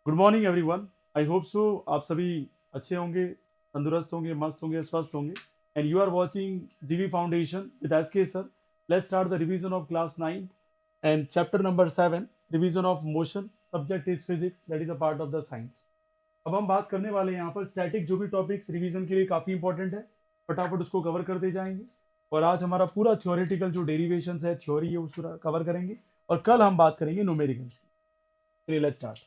Good morning everyone. I hope so आप सभी अच्छे होंगे, तंदुरुस्त होंगे, मस्त होंगे, स्वस्थ होंगे। And you are watching GV foundation with SK sir. Let's start the revision of class 9 and chapter number 7, revision of motion. Subject is physics, that is a part of the science. अब हम बात करने वाले हैं यहाँ पर static, जो भी टॉपिक्स रिवीजन के लिए काफ़ी इंपॉर्टेंट है, फटाफट उसको कवर करते जाएंगे। और आज हमारा पूरा थ्योरेटिकल जो डेरिवेशन है, थ्योरी है, उसको कवर करेंगे। और कल हम बात करेंगे न्यूमेरिकल्स की। चलिए लेट्स स्टार्ट।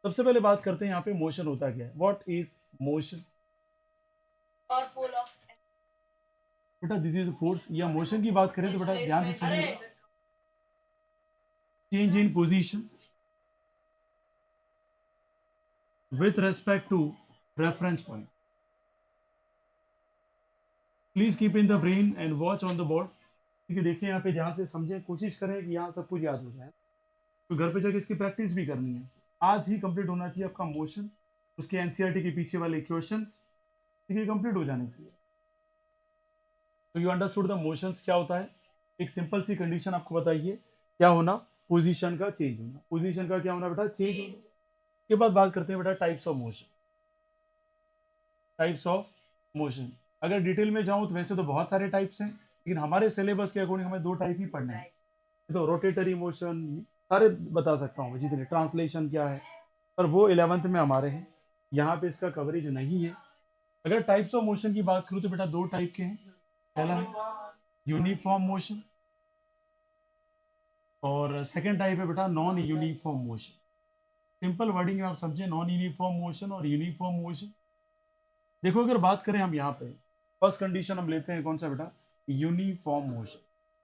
सबसे पहले बात करते हैं यहाँ पे मोशन होता क्या है, व्हाट इज मोशन। बेटा दिस इज फोर्स या मोशन की बात करें तो बेटा ध्यान से सुनिएगा। Change in position with respect to reference point. Please keep in the brain and watch on the board. ठीक है, देखिए यहाँ पे ध्यान से समझें, कोशिश करें कि यहाँ सब कुछ याद हो जाए। तो घर पे जाके इसकी प्रैक्टिस भी करनी है। आज ही कंप्लीट होना चाहिए आपका मोशन, उसके एनसीईआरटी के पीछे वाले क्वेश्चंस, ठीक है, कंप्लीट हो जाने चाहिए। तो यू अंडरस्टूड द मोशंस क्या होता है। एक सिंपल सी कंडीशन आपको बताइए, क्या होना, पोजीशन का चेंज होना। पोजीशन का क्या होना बेटा, चेंज होना। के बाद बात करते हैं बेटा types of motion. Types of motion, अगर डिटेल में जाऊं तो वैसे तो बहुत सारे टाइप्स हैं, लेकिन हमारे सिलेबस के अकॉर्डिंग हमें दो टाइप ही पढ़ने हैं। तो रोटेटरी मोशन सारे बता सकता हूँ जितने, ट्रांसलेशन क्या है, पर वो 11th में हमारे हैं, यहाँ पे इसका कवरेज नहीं है। अगर टाइप्स ऑफ मोशन की बात करूँ तो बेटा दो टाइप के हैं। पहला है यूनिफॉर्म मोशन और सेकेंड टाइप है बेटा non uniform motion. Simple wording में आप समझे, नॉन यूनिफॉर्म मोशन और यूनिफॉर्म मोशन। देखो अगर बात करें हम यहाँ पे, फर्स्ट कंडीशन हम लेते हैं कौन सा बेटा, यूनिफॉर्म मोशन।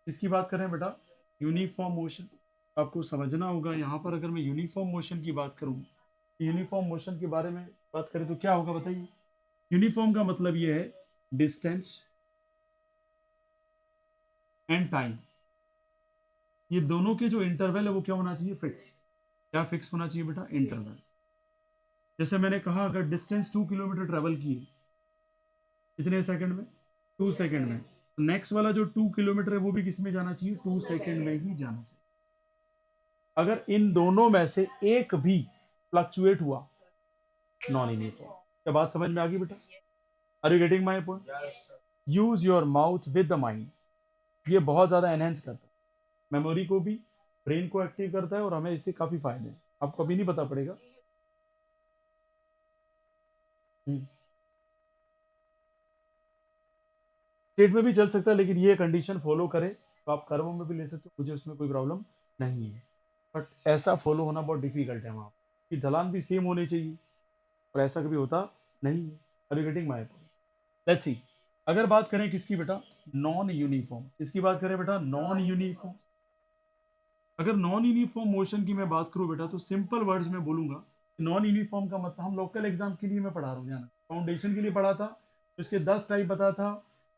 इसकी बात करें बेटा यूनिफॉर्म मोशन, आपको समझना होगा यहाँ पर। अगर मैं यूनिफॉर्म मोशन की बात करूँ, यूनिफॉर्म मोशन के बारे में बात करें तो क्या होगा बताइए। यूनिफॉर्म का मतलब ये है डिस्टेंस एंड टाइम, ये दोनों के जो इंटरवल है वो क्या होना चाहिए, फिक्स। क्या फिक्स होना चाहिए बेटा, इंटरवल। जैसे मैंने कहा अगर डिस्टेंस 2 किलोमीटर ट्रेवल की है, कितने सेकंड में, 2 सेकंड में, तो नेक्स्ट वाला जो 2 किलोमीटर है वो भी किस में जाना चाहिए, 2 सेकंड में ही जाना चाहिए। अगर इन दोनों में से एक भी फ्लक्चुएट हुआ, नॉन यूनिफॉर्म। क्या बात समझ में आ गई बेटा, are you getting my point. Use your mouth with the mind, ये बहुत ज्यादा एनहेंस करता है मेमोरी को भी, ब्रेन को एक्टिव करता है, और हमें इससे काफी फायदे हैं, आपको अभी नहीं पता पड़ेगा। स्टेट में भी चल सकता है, लेकिन ये कंडीशन फॉलो करे तो आप कर्मों में भी ले सकते हो, मुझे उसमें कोई प्रॉब्लम नहीं है। बट ऐसा फॉलो होना बहुत डिफिकल्ट है वहाँ कि ढलान भी सेम होनी चाहिए, और ऐसा कभी होता नहीं है। अभी getting my point, let's see. अगर बात करें किसकी बेटा, नॉन यूनिफॉर्म, किसकी बात करें बेटा, नॉन यूनिफॉर्म। अगर नॉन यूनिफॉर्म मोशन की मैं बात करूं बेटा, तो सिंपल वर्ड्स में बोलूंगा, नॉन यूनिफॉर्म का मतलब, हम लोकल एग्जाम के लिए मैं पढ़ा रहा हूँ, जाना फाउंडेशन के लिए पढ़ा था, तो इसके 10 टाइप बता था,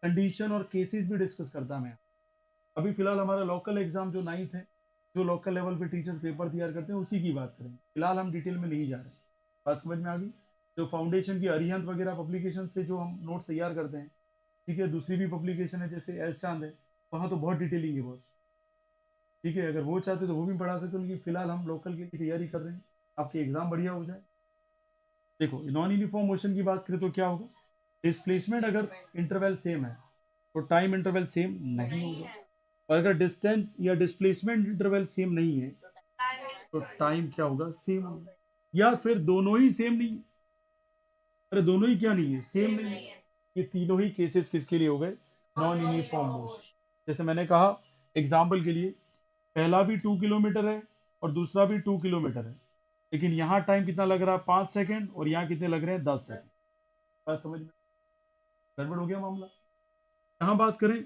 कंडीशन और केसेस भी डिस्कस करता मैं। अभी फिलहाल हमारा लोकल एग्जाम जो 9th है, जो लोकल लेवल पे टीचर्स पेपर तैयार करते हैं उसी की बात करें, फिलहाल हम डिटेल में नहीं जा रहे। बात समझ में आ गई। जो फाउंडेशन की अरिहंत वगैरह पब्लिकेशन से जो हम नोट्स तैयार करते हैं, ठीक है, दूसरी भी पब्लिकेशन है जैसे एस चांद है, वहाँ तो बहुत डिटेलिंग है बॉस। ठीक है, अगर वो चाहते तो वो भी पढ़ा सकते हो, लेकिन फिलहाल हम लोकल के लिए तैयारी कर रहे हैं, आपके एग्जाम बढ़िया हो जाए। देखो नॉन यूनिफॉर्म मोशन की बात करें तो क्या होगा, डिस्प्लेसमेंट अगर इंटरवल सेम है तो टाइम इंटरवल सेम नहीं होगा, और अगर डिस्टेंस या डिस्प्लेसमेंट इंटरवल सेम नहीं है तो टाइम क्या होगा, सेम होगा। या फिर दोनों ही सेम नहीं, अरे दोनों ही क्या नहीं है, सेम नहीं है। ये तीनों ही केसेस किसके लिए हो गए, नॉन यूनिफॉर्म मोशन। जैसे मैंने कहा एग्जाम्पल के लिए, पहला भी 2 किलोमीटर है और दूसरा भी 2 किलोमीटर है, लेकिन यहाँ टाइम कितना लग रहा है, 5 सेकंड, और यहाँ कितने लग रहे हैं, 10 सेकंड। बात समझ में, गड़बड़ हो गया मामला। यहाँ बात करें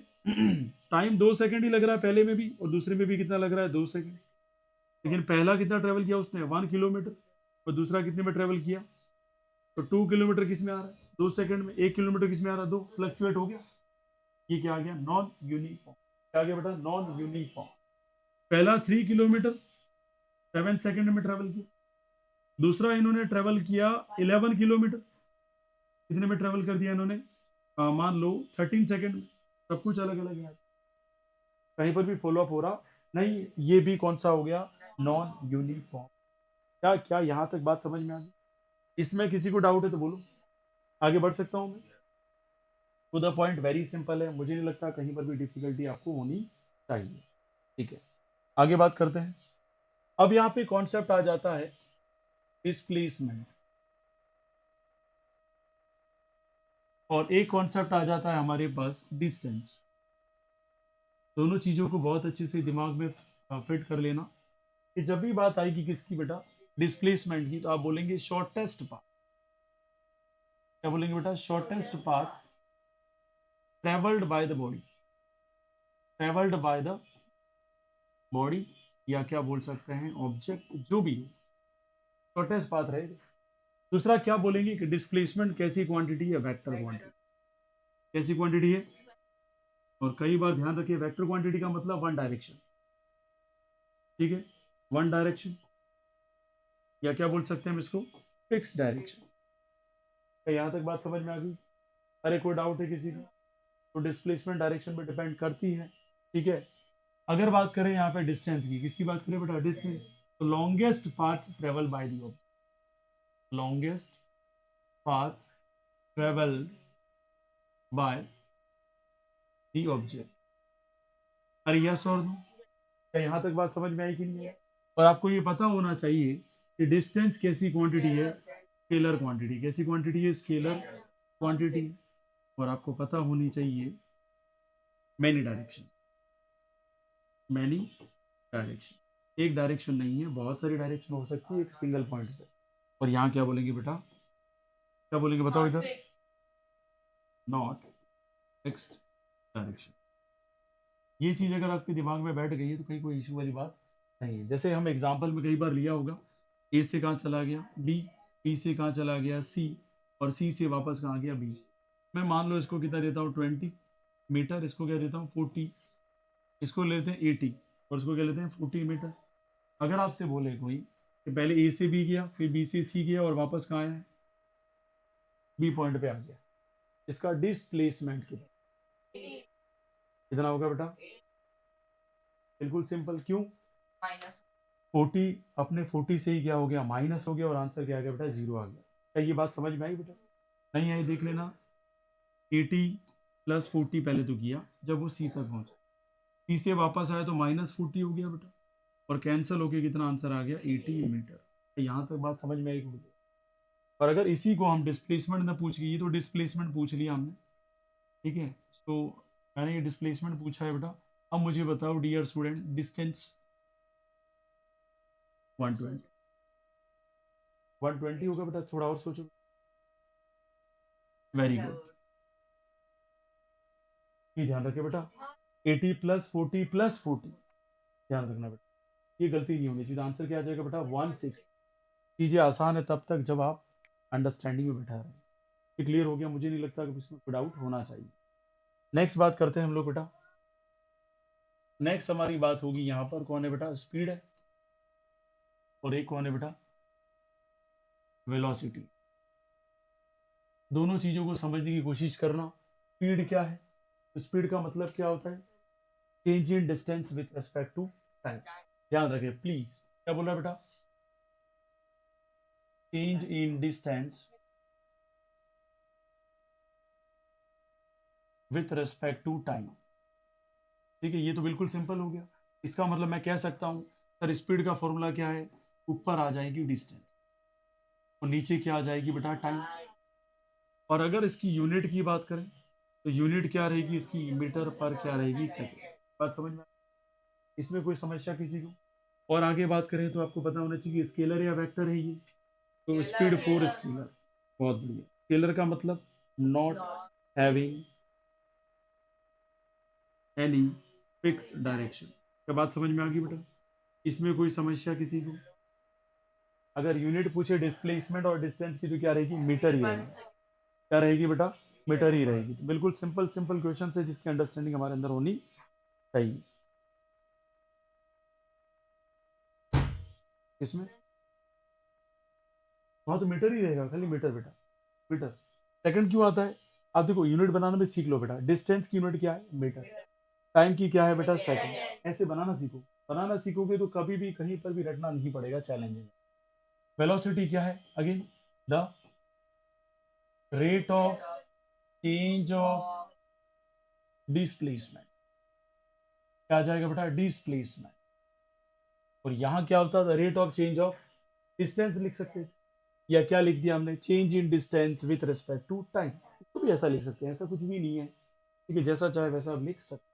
टाइम 2 सेकंड ही लग रहा है पहले में भी, और दूसरे में भी कितना लग रहा है, 2 सेकंड। लेकिन पहला कितना ट्रेवल किया उसने, 1 किलोमीटर, और दूसरा कितने में ट्रेवल किया, तो 2 किलोमीटर किस में आ रहा है, 2 सेकंड में, 1 किलोमीटर किस में आ रहा है, दो, फ्लक्चुएट हो गया। ये क्या आ गया, नॉन यूनिफॉर्म। क्या आ गया बेटा, नॉन यूनिफॉर्म। पहला 3 किलोमीटर 7 सेकंड में ट्रेवल किया, दूसरा इन्होंने ट्रेवल किया 11 किलोमीटर, कितने में ट्रेवल कर दिया इन्होंने, मान लो 13 सेकंड में। सब कुछ अलग अलग है, कहीं पर भी फॉलो अप हो रहा नहीं, ये भी कौन सा हो गया, नॉन यूनिफॉर्म। क्या क्या यहाँ तक बात समझ में आ गई? इसमें किसी को डाउट है तो बोलो, आगे बढ़ सकता हूँ मैं। To the point, very simple है, मुझे नहीं लगता कहीं पर भी डिफिकल्टी आपको होनी चाहिए। ठीक है, आगे बात करते हैं। अब यहाँ पे कॉन्सेप्ट आ जाता है डिस्प्लेसमेंट, और एक कॉन्सेप्ट आ जाता है हमारे पास डिस्टेंस। दोनों चीजों को बहुत अच्छे से दिमाग में फिट कर लेना कि जब भी बात आएगी किसकी बेटा, डिस्प्लेसमेंट की, तो आप बोलेंगे शॉर्टेस्ट पाथ। क्या बोलेंगे बेटा? Shortest path travelled by the body, travelled by the body, या क्या बोल सकते हैं ऑब्जेक्ट, जो भी हो, शॉर्टेस्ट पाथ रहेगा। दूसरा क्या बोलेंगे कि डिस्प्लेसमेंट कैसी क्वांटिटी है? Vector quantity. कैसी क्वांटिटी है? और कई बार ध्यान रखिए, वेक्टर क्वांटिटी का मतलब वन डायरेक्शन। ठीक है, वन डायरेक्शन, या क्या बोल सकते हैं हम इसको, फिक्स डायरेक्शन। क्या यहाँ तक बात समझ में आ गई? अरे कोई डाउट है किसी को? तो डिस्प्लेसमेंट डायरेक्शन पे डिपेंड करती है। ठीक है, अगर बात करें यहाँ पे डिस्टेंस की, किसकी बात करें बेटा? डिस्टेंस। तो longest path travel by the object, longest path travel by the object. अरे यस और नो? क्या यहाँ तक बात समझ में आई कि नहीं है? और आपको ये पता होना चाहिए कि डिस्टेंस कैसी क्वांटिटी है? Scalar quantity. कैसी क्वांटिटी है? Scalar quantity. और आपको पता होनी चाहिए मैनी डायरेक्शन, मैनी डायरेक्शन। एक डायरेक्शन नहीं है, बहुत सारी डायरेक्शन हो सकती है एक सिंगल पॉइंट पे। और यहाँ क्या बोलेंगे बेटा? क्या बोलेंगे बताओ इधर? Not fixed direction. ये चीज अगर आपके दिमाग में बैठ गई है तो कहीं कोई इशू वाली बात नहीं है। जैसे हम एग्जाम्पल में कई बार लिया होगा, ए से कहाँ चला गया बी, बी से कहाँ चला गया सी, और सी से वापस कहाँ गया बी। मैं मान लो इसको कितना देता हूँ 20 मीटर, इसको क्या देता हूँ 40, इसको लेते हैं 80, और इसको क्या लेते हैं 40 मीटर। अगर आपसे बोले कोई कि पहले ए से बी गया, फिर बी से सी गया, और वापस कहाँ आया है? बी पॉइंट पे आ गया, इसका डिस्प्लेसमेंट कितना होगा बेटा? बिल्कुल सिंपल। क्यों? 40 अपने 40 से ही क्या हो गया? माइनस हो गया, और आंसर क्या आ गया बेटा? 0 आ गया। क्या ये बात समझ में आई बेटा? नहीं आई? देख लेना, 80 + 40 पहले तो किया, जब वो सी तक पहुंचा, सी से वापस आया तो -40 हो गया बेटा, और कैंसिल होके कितना आंसर आ गया? 80 मीटर। तो यहाँ तक बात समझ में आई कि? और अगर इसी को हम डिस्प्लेसमेंट में पूछ लिए, तो डिस्प्लेसमेंट पूछ लिया हमने, ठीक है, तो मैंने ये डिस्प्लेसमेंट पूछा है बेटा। अब मुझे बताओ डियर स्टूडेंट, डिस्टेंस 120, 120 होगा बेटा? थोड़ा और सोचो। वेरी गुड, ये ध्यान रखे बेटा, 80 + 40 + 40, ध्यान रखना बेटा, ये गलती नहीं होनी चाहिए। आंसर क्या आ जाएगा बेटा? 160। चीजें आसान है तब तक जब आप अंडरस्टैंडिंग में बैठा रहे। ये क्लियर हो गया? मुझे नहीं लगता कि इसमें कोई डाउट होना चाहिए। नेक्स्ट बात करते हैं हम लोग बेटा। नेक्स्ट हमारी बात होगी यहाँ पर, कौन है बेटा? स्पीड है, और एक कौन है बेटा? वेलोसिटी। दोनों चीजों को समझने की कोशिश करना। स्पीड क्या है? स्पीड का मतलब क्या होता है? Change in distance with respect to time. ध्यान रखें प्लीज, क्या बोल रहा है बेटा? Change in distance with respect to time. ठीक है, ये तो बिल्कुल सिंपल हो गया। इसका मतलब मैं कह सकता हूं सर, स्पीड का फॉर्मूला क्या है? ऊपर आ जाएगी डिस्टेंस, और नीचे क्या आ जाएगी बेटा? टाइम। और अगर इसकी यूनिट की बात करें, तो यूनिट क्या रहेगी इसकी? मीटर पर क्या रहेगी? सेकेंड। बात समझ में? इसमें कोई समस्या किसी को? और आगे बात करें तो आपको पता होना चाहिए स्केलर या वेक्टर है ये। तो स्पीड 4 स्केलर। बहुत बढ़िया। स्केलर का मतलब not having any fix direction. क्या बात समझ में आ गई बेटा? इसमें कोई समस्या किसी को? अगर यूनिट पूछे डिस्प्लेसमेंट और डिस्टेंस की, तो क्या रहेगी? मीटर ही रहेगी। क्या रहेगी बेटा? मीटर ही रहेगी। तो बिल्कुल सिंपल सिंपल क्वेश्चन है जिसकी अंडरस्टैंडिंग हमारे अंदर होनी चाहिए। इसमें हाँ, तो मीटर ही रहेगा, खाली मीटर बेटा, मीटर। सेकंड क्यों आता है? आप देखो, यूनिट बनाना भी सीख लो बेटा। डिस्टेंस की यूनिट क्या है? मीटर। टाइम की क्या है बेटा? सेकंड। ऐसे बनाना सीखो, बनाना सीखोगे तो कभी भी कहीं पर भी रटना नहीं पड़ेगा, चैलेंज है। वेलोसिटी क्या है again, the rate of change of displacement, क्या आ जाएगा बेटा, डिस्प्लेसमेंट। और यहां क्या होता था, rate of change of distance लिख सकते थे, या क्या लिख दिया हमने, change in distance with respect to time, इसको भी ऐसा लिख सकते हैं, ऐसा कुछ भी नहीं है, ठीक है, जैसा चाहे वैसा आप लिख सकते हैं।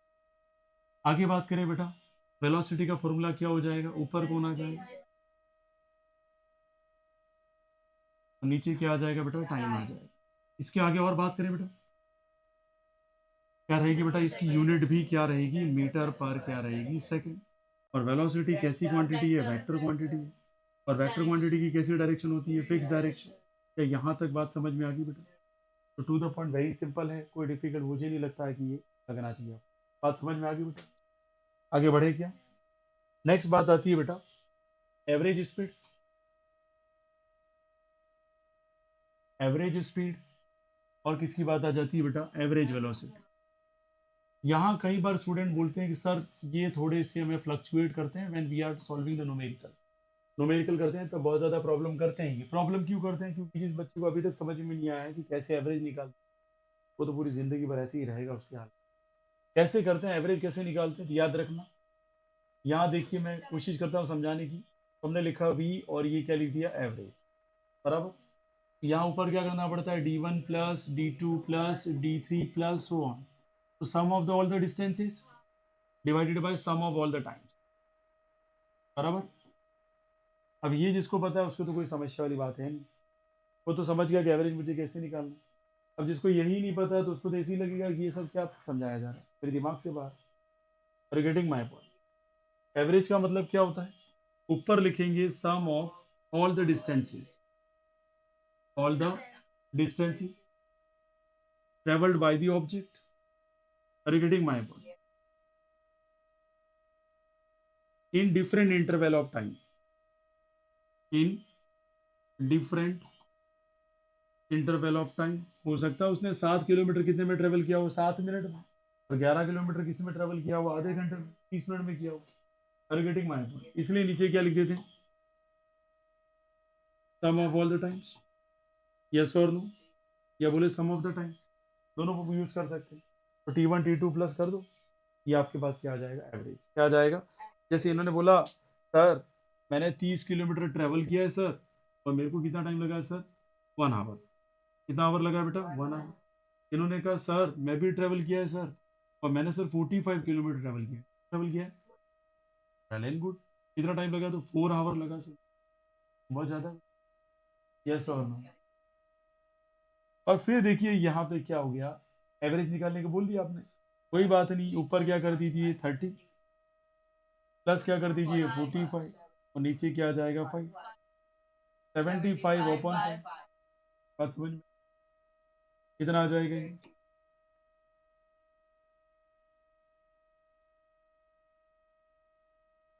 आगे बात करें बेटा, वेलोसिटी का फॉर्मूला क्या हो जाएगा, ऊपर कौन आ जाएगा, नीचे क्या आ जाएगा बेटा, टाइम आ जाएगा। इसके आगे और बात करें बेटा, क्या रहेगी बेटा, इसकी यूनिट भी क्या रहेगी, मीटर पर क्या रहेगी, सेकंड। और वेलोसिटी कैसी क्वांटिटी है, वेक्टर क्वांटिटी है, और वेक्टर क्वांटिटी की कैसी डायरेक्शन होती है, फिक्स डायरेक्शन। क्या यहाँ तक बात समझ में आ गई बेटा? तो to the point very simple है, कोई डिफिकल्ट मुझे नहीं लगता है कि ये लगना चाहिए। बात समझ में आ गई बेटा? आगे बढ़े क्या? नेक्स्ट बात आती है बेटा एवरेज स्पीड। एवरेज स्पीड और किसकी बात आ जाती है बेटा, एवरेज वेलोसिटी। यहाँ कई बार स्टूडेंट बोलते हैं कि सर ये थोड़े से हमें फ्लक्चुएट करते हैं when we are solving the numerical. Numerical करते हैं तो बहुत ज़्यादा प्रॉब्लम करते हैं। ये प्रॉब्लम क्यों करते हैं? क्योंकि जिस बच्चे को अभी तक समझ में नहीं आया है कि कैसे एवरेज निकालते हैं, वो तो पूरी ज़िंदगी भर ऐसे ही रहेगा उसके हाल। कैसे करते हैं एवरेज, कैसे निकालते हैं, तो याद रखना। यहाँ देखिए मैं कोशिश करता हूँ समझाने की। हमने लिखा वी और ये क्या लिख दिया, एवरेज, बराबर। यहाँ ऊपर क्या करना पड़ता है, d1 plus d2 plus d3 plus so on, तो sum of the all the distances divided by sum of all the times, बराबर। अब ये जिसको पता है उसको तो कोई समस्या वाली बात है नहीं, वो तो समझ गया कि एवरेज मुझे कैसे निकालना है। अब जिसको यही नहीं पता तो उसको तो ऐसे ही लगेगा कि ये सब क्या समझाया जा रहा है, मेरे दिमाग से बाहर। Getting my point. एवरेज का मतलब क्या होता है, ऊपर लिखेंगे sum of all the distances, all the distances travelled by the object. Getting my point, in different interval of time, in different interval of time. हो सकता है उसने 7 किलोमीटर कितने में ट्रेवल किया हो, 7 मिनट में, और 11 किलोमीटर किस में ट्रेवल किया हो, आधे घंटे में, 30 मिनट में किया हो। Are getting my point? इसलिए नीचे क्या लिख देते हैं, sum of all the times, yes और नो, या बोले सम ऑफ द टाइम्स, दोनों को यूज कर सकते हैं। तो T1 T2 प्लस कर दो, ये आपके पास क्या आ जाएगा, एवरेज। क्या आ जाएगा? जैसे इन्होंने बोला सर मैंने 30 किलोमीटर ट्रेवल किया है सर, और मेरे को कितना टाइम लगा है सर, 1 आवर। कितना आवर लगा बेटा, 1 आवर। इन्होंने कहा सर मैं भी ट्रेवल किया है सर, और मैंने सर 45 किलोमीटर ट्रेवल किया है, वेल एंड गुड। कितना टाइम लगा, तो 4 आवर लगा सर, बहुत ज़्यादा, यस और नो। और फिर देखिए यहाँ पे क्या हो गया, एवरेज निकालने को बोल दिया आपने, कोई बात नहीं, ऊपर क्या कर दीजिए 30, प्लस क्या कर दीजिए 45, और नीचे क्या आ जाएगा 5, 75/5। बात समझ में कितना आ जाएगा ये,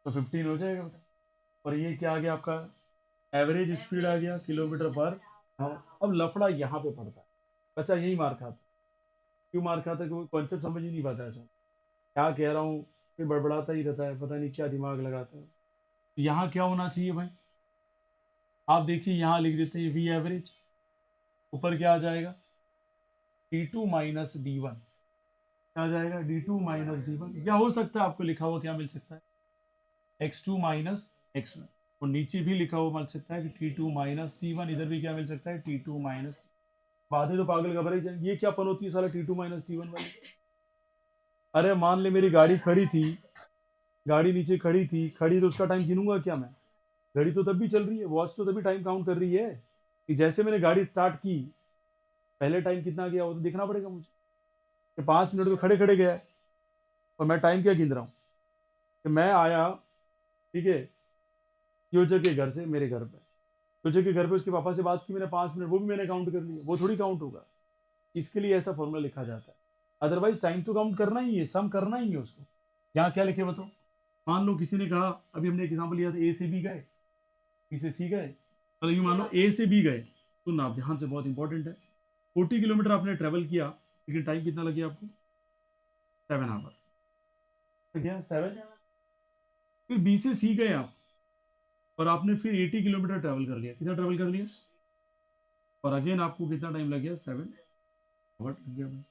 तो 15 हो जाएगा बेटा। और ये क्या आ गया आपका, एवरेज स्पीड आ गया किलोमीटर पर। हाँ, अब लफड़ा यहाँ पे पड़ता है, बच्चा यही मार खाता। क्यों मार खाता है? क्योंकि कॉन्सेप्ट समझ ही नहीं पाता है सर, क्या कह रहा हूँ, फिर बड़बड़ाता ही रहता है, पता नहीं क्या दिमाग लगाता है। यहाँ क्या होना चाहिए भाई, आप देखिए यहाँ लिख देते हैं वी एवरेज, ऊपर क्या आ जाएगा, D2 माइनस D1, क्या आ जाएगा, D2 माइनस D1, या हो सकता है आपको लिखा हुआ क्या मिल सकता है, X2 माइनस X1, और नीचे भी लिखा हुआ मिल सकता है कि T2 माइनस T1, इधर भी क्या मिल सकता है, T2 माइनस। बातें तो पागल घबराई जाए, ये क्या पन होती है साला T2 माइनस T1 वाली। अरे मान ले मेरी गाड़ी खड़ी थी, गाड़ी नीचे खड़ी थी, खड़ी तो उसका टाइम गिनूंगा क्या मैं, घड़ी तो तब भी चल रही है, वॉच तो तभी टाइम काउंट कर रही है कि जैसे मैंने गाड़ी स्टार्ट की, पहले टाइम कितना गया वो तो देखना पड़ेगा मुझे, कि 5 मिनट तो खड़े खड़े गया है, और मैं टाइम क्या गिन रहा हूँ, कि मैं आया, ठीक है, योजक के घर से मेरे घर पे, योजक के घर पे उसके पापा से बात की मैंने 5 मिनट, वो भी मैंने काउंट कर लिया, वो थोड़ी काउंट होगा। इसके लिए ऐसा फॉर्मूला लिखा जाता है, अदरवाइज टाइम तो काउंट करना ही है, सम करना ही है उसको। यहाँ क्या लिखे बताओ, मान लो किसी ने कहा, अभी हमने एक एग्जाम्पल लिया था, ए से बी गए, बी से सी गए, मतलब ये मान लो ए से बी गए, तो ना ध्यान से, बहुत इंपॉर्टेंट है, 40 किलोमीटर आपने ट्रेवल किया, लेकिन टाइम कितना लगे आपको, 7 आवर, तो क्या 7। फिर बी से सी गए आप, और आपने फिर 80 किलोमीटर ट्रैवल कर लिया, कितना ट्रैवल कर लिया, और अगेन आपको कितना टाइम लग गया, 7 आवर लग गया भाई,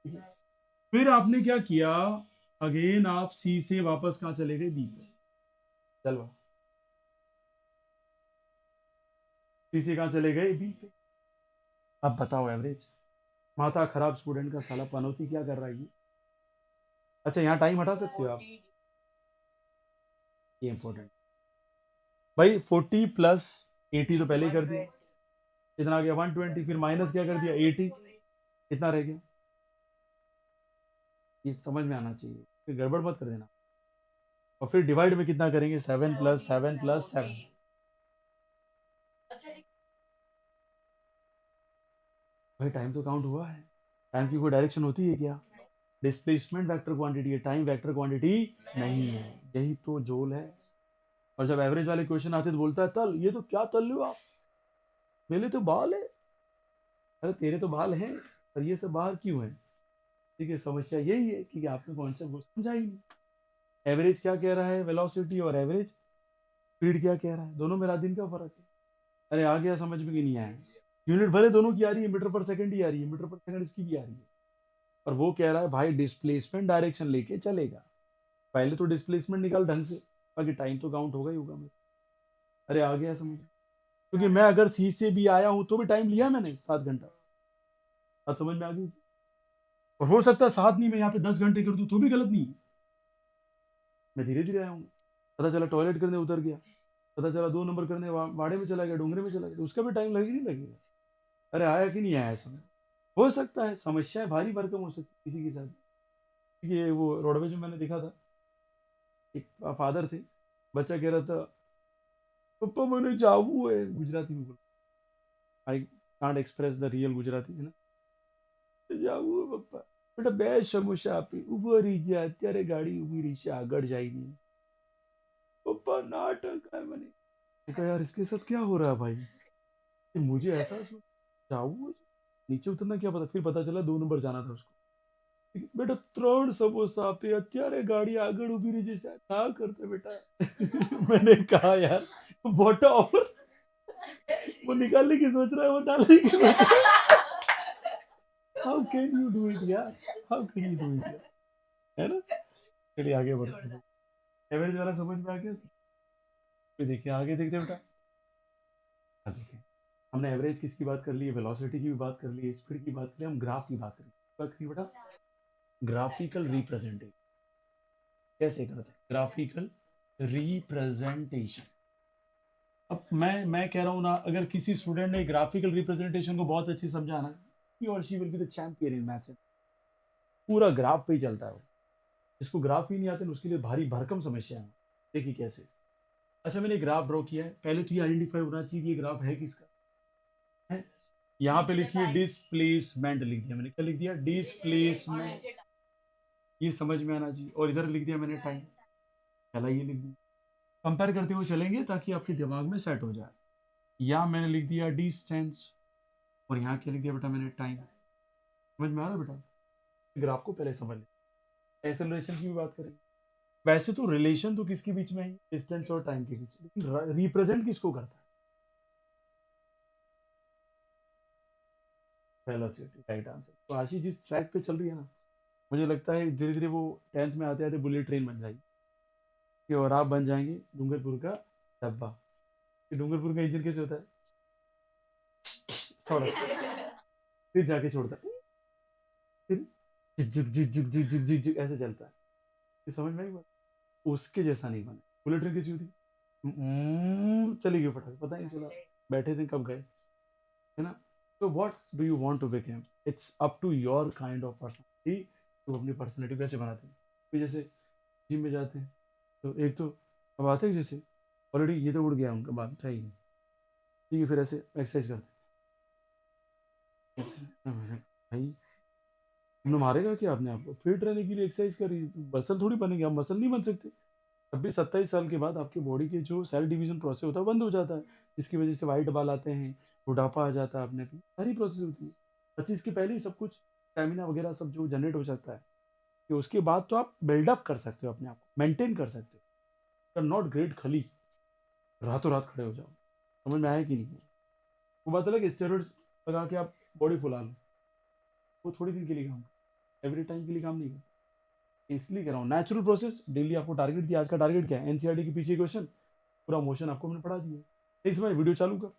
ठीक है। फिर आपने क्या किया, अगेन आप सी से वापस कहाँ चले गए, बी पे। चलो सी से कहाँ चले गए, बी पे। अब बताओ एवरेज, माथा खराब स्टूडेंट का साला पनौती क्या कर रहा है ये। अच्छा यहाँ टाइम हटा सकते हो आप, ये इंपॉर्टेंट भाई। 40 प्लस 80 तो पहले ही कर दिया, कितना आ गया 120, फिर माइनस क्या कर दिया 80, कितना रह गया, ये समझ में आना चाहिए, फिर गड़बड़ मत कर देना। और फिर डिवाइड में कितना करेंगे, 7 + 7 + 7। भाई टाइम तो काउंट हुआ है, टाइम की कोई डायरेक्शन होती है क्या, डिस्प्लेसमेंट वेक्टर क्वांटिटी है, टाइम वेक्टर क्वांटिटी नहीं है, यही तो जोल है। और जब एवरेज वाले क्वेश्चन आते तो बोलता है तल, ये तो क्या तल लो आप, मेरे तो बाल है, अरे तेरे तो बाल हैं, पर ये सब बाहर क्यों है। ठीक है, समस्या यही है कि आपने कॉन्सेप्ट वो समझा ही नहीं। एवरेज क्या कह रहा है, वेलोसिटी, और एवरेज स्पीड क्या कह रहा है, दोनों में रात दिन का फर्क है। अरे आ गया समझ में कि नहीं आया, यूनिट भले दोनों की आ रही है, मीटर पर सेकंड ही आ रही है, मीटर पर सेकंड इसकी भी आ रही है, और वो कह रहा है भाई डिस्प्लेसमेंट डायरेक्शन लेके चलेगा, पहले तो डिस्प्लेसमेंट निकाल ढंग से, बाकी टाइम तो काउंट होगा ही होगा मेरे। अरे आ गया समझ, क्योंकि मैं अगर सी से भी आया हूं तो भी टाइम लिया मैंने 7 घंटा, अब समझ में आ गई। और हो सकता है 7 नहीं, मैं यहाँ पे 10 घंटे कर दूं तो भी गलत नहीं है, मैं धीरे धीरे आया हूँ। पता चला टॉयलेट करने उतर गया, पता चला 2 नंबर करने वाड़े में चला गया, डोंगरे में चला गया, तो उसका भी टाइम लगेगा, नहीं लगेगा। अरे आया कि नहीं आया समझ, हो सकता है समस्याएं भारी भरकम हो सकती किसी के साथ। ये वो रोडवेज में मैंने देखा था, एक फादर थे, बच्चा कह रहा था पप्पा मैंने जाऊ है, गुजराती में बोला, I can't express the real Gujarati है ना, જાવું હે પપ્પા, બેટા બે સમોસા આપી ઉભો રહી જા, અત્યારે ગાડી ઉભી રહી છે આગળ જાય નહીં, पप्पा नाटक है मैंने। मैं कहा यार इसके साथ क्या हो रहा है भाई, कि मुझे ऐसा जाऊ, नीचे उतरना क्या पता, फिर पता चला 2 नंबर जाना था उसको। बेटा 3 समोसा આપે, અત્યારે ગાડી આગળ ઊભી રહી છે, ના કરते बेटा। मैंने कहा यार बोटा और वो निकालने की सोच रहा है, वो डालने की सोच रहा है। How can you do it यार, how can you do it यार, है ना। चलिए आगे बढ़ते हैं, एवरेज वाला समझ में आ गया। फिर देखिए आगे देखते हैं बेटा, अब देखिए हमने एवरेज किसकी बात कर ली है, वेलोसिटी की भी बात कर ली है, स्पीड की बात कर ली, हम ग्राफ की बात करें, बात करिए बेटा, ग्राफिकल रिप्रेजेंटेशन कैसे करते हैं, ग्राफिकल रिप्रेजेंटेशन। अब मैं कह रहा हूँ ना, अगर किसी स्टूडेंट ने ग्राफिकल रिप्रेजेंटेशन को बहुत अच्छी समझा ना, ही और she will be the champion in maths, पूरा ग्राफ पे ही चलता है वो, जिसको ग्राफ ही नहीं आते ना उसके लिए भारी भरकम समस्या है। देखिए कैसे, अच्छा मैंने ग्राफ ड्रॉ किया है, पहले तो ये आइडेंटिफाई होना चाहिए कि ये ग्राफ है किसका है। यहाँ पे लिखिए डिस्प्लेसमेंट, लिख दिया मैंने, क्या लिख दिया, डिस्प्लेसमेंट, ये समझ में आना चाहिए, और इधर लिख दिया मैंने टाइम, पहला ये लिख दिया, कंपेयर करते हुए चलेंगे ताकि आपके दिमाग में सेट हो जाए। यहाँ मैंने लिख दिया डिस्टेंस, और यहाँ क्या लिख दिया बेटा मैंने, टाइम। समझ में आ रहा है बेटा, ग्राफ को पहले समझ लें, एक्सेलरेशन की भी बात करेंगे। वैसे तो रिलेशन तो किसके बीच में है, डिस्टेंस और टाइम के बीच, लेकिन रिप्रेजेंट किसको करता है, वेलोसिटी, राइट आंसर। तो आशीष जिस ट्रैक पे चल रही है ना, मुझे लगता है धीरे धीरे वो 10th में आते आते बुलेट ट्रेन बन जाएगी, कि और आप बन जाएंगे डूंगरपुर का डब्बा। कि डूंगरपुर का इंजन कैसे होता है, थोड़ा फिर जाके छोड़ता है, फिर झिक झिक झिक झिक झिक झिक झिक ऐसे चलता है, ये समझ में आई बात। उसके जैसा नहीं बना, बुलेट ट्रेन कैसी होती, चली गई फटाक, पता ही नहीं चला बैठे थे कब गए, है ना। तो what do you want to become, it's up to your kind of personality, तो अपनी पर्सनालिटी कैसे बनाते हैं। फिर जैसे जिम में जाते हैं, तो एक तो अब आते हैं जैसे ऑलरेडी ये तो उड़ गया उनका बात है ही नहीं, ठीक है, फिर ऐसे एक्सरसाइज करते हैं भाई, तुमने मारेगा क्या आपने, आपको फिट रहने के लिए एक्सरसाइज करी, मसल थोड़ी बनेंगे, आप मसल नहीं बन सकते। 26-27 साल के बाद आपके बॉडी के जो सेल डिवीजन प्रोसेस होता है बंद हो जाता है, जिसकी वजह से वाइट बाल आते हैं, बुढ़ापा आ जाता है, अपने पे सारी प्रोसेस होती है। 25 के पहले ही सब कुछ स्टेमिना वगैरह सब जो जनरेट हो सकता है, कि उसके बाद तो आप बिल्डअप कर सकते हो, अपने आप को मेंटेन कर सकते हो, नॉट ग्रेट खली, रातों रात खड़े हो जाओ। समझ में आया कि नहीं? वो बात अलग है, स्टेरॉइड्स लगा के आप बॉडी फुला लो, वो थोड़ी दिन के लिए काम, एवरी टाइम के लिए काम नहीं करता। इसलिए कह रहा हूँ नेचुरल प्रोसेस। डेली आपको टारगेट दिया, आज का टारगेट क्या है, एनसीईआरटी के पीछे क्वेश्चन, पूरा मोशन आपको मैंने पढ़ा दिया। नहीं समझ, वीडियो चालू कर,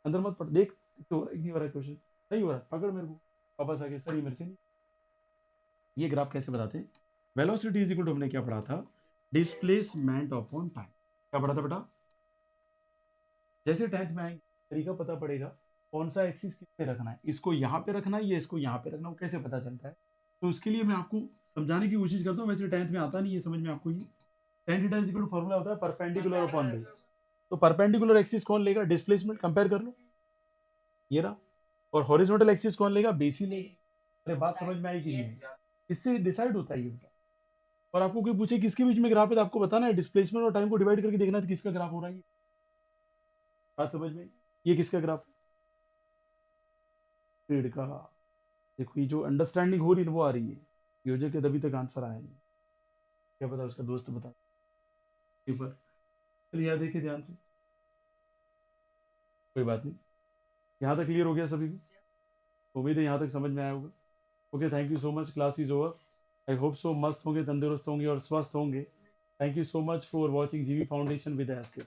अंदर मत पढ़, देख तो हो रहा है कि नहीं हो रहा है क्वेश्चन, नहीं हो रहा है, पकड़ मेरे को, वापस आके सर ये मेरे से नहीं। ये ग्राफ कैसे बताते हैं, वेलोसिटी इज इक्वल टू, हमने क्या पढ़ा था, डिस्प्लेसमेंट अपॉन टाइम। क्या पढ़ा था बेटा? जैसे 10th में आएंगे तरीका पता पड़ेगा कौन सा एक्सिस किस पे रखना है, इसको यहाँ पे रखना है या इसको यहाँ पे रखना है, वो कैसे पता चलता है। तो उसके लिए मैं आपको समझाने की कोशिश करता हूँ, वैसे 10th में आता नहीं है समझ में आपको। ये tan theta is equal to formula होता है परपेंडिकुलर अपॉन बेस। तो परपेंडिकुलर एक्सिस कौन लेगा, डिस्प्लेसमेंट, कंपेयर कर लो, ये रहा। और हॉरिजॉन्टल एक्सिस कौन लेगा, बेस ही लेगा। अरे बात समझ में आई कि नहीं? इससे डिसाइड होता है ये बेटा। और आपको कोई पूछे किसके बीच में ग्राफ है, तो आपको बताना है डिस्प्लेसमेंट और टाइम को डिवाइड करके देखना है किसका ग्राफ हो रहा है। बात समझ में? ये किसका ग्राफ है, स्पीड का। देखो ये जो अंडरस्टैंडिंग हो रही है वो आ रही है, योजक के तभी तक आंसर आया नहीं, क्या पता उसका दोस्त बता पेपर। चलिए यार देखिए ध्यान से, कोई बात नहीं, यहाँ तक क्लियर हो गया सभी को, उम्मीद है यहाँ तक समझ में आया होगा। Okay, thank you so much, class is over. I hope so मस्त होंगे, तंदुरुस्त होंगे और स्वस्थ होंगे। Thank you so much for watching जीवी फाउंडेशन विद एस्के।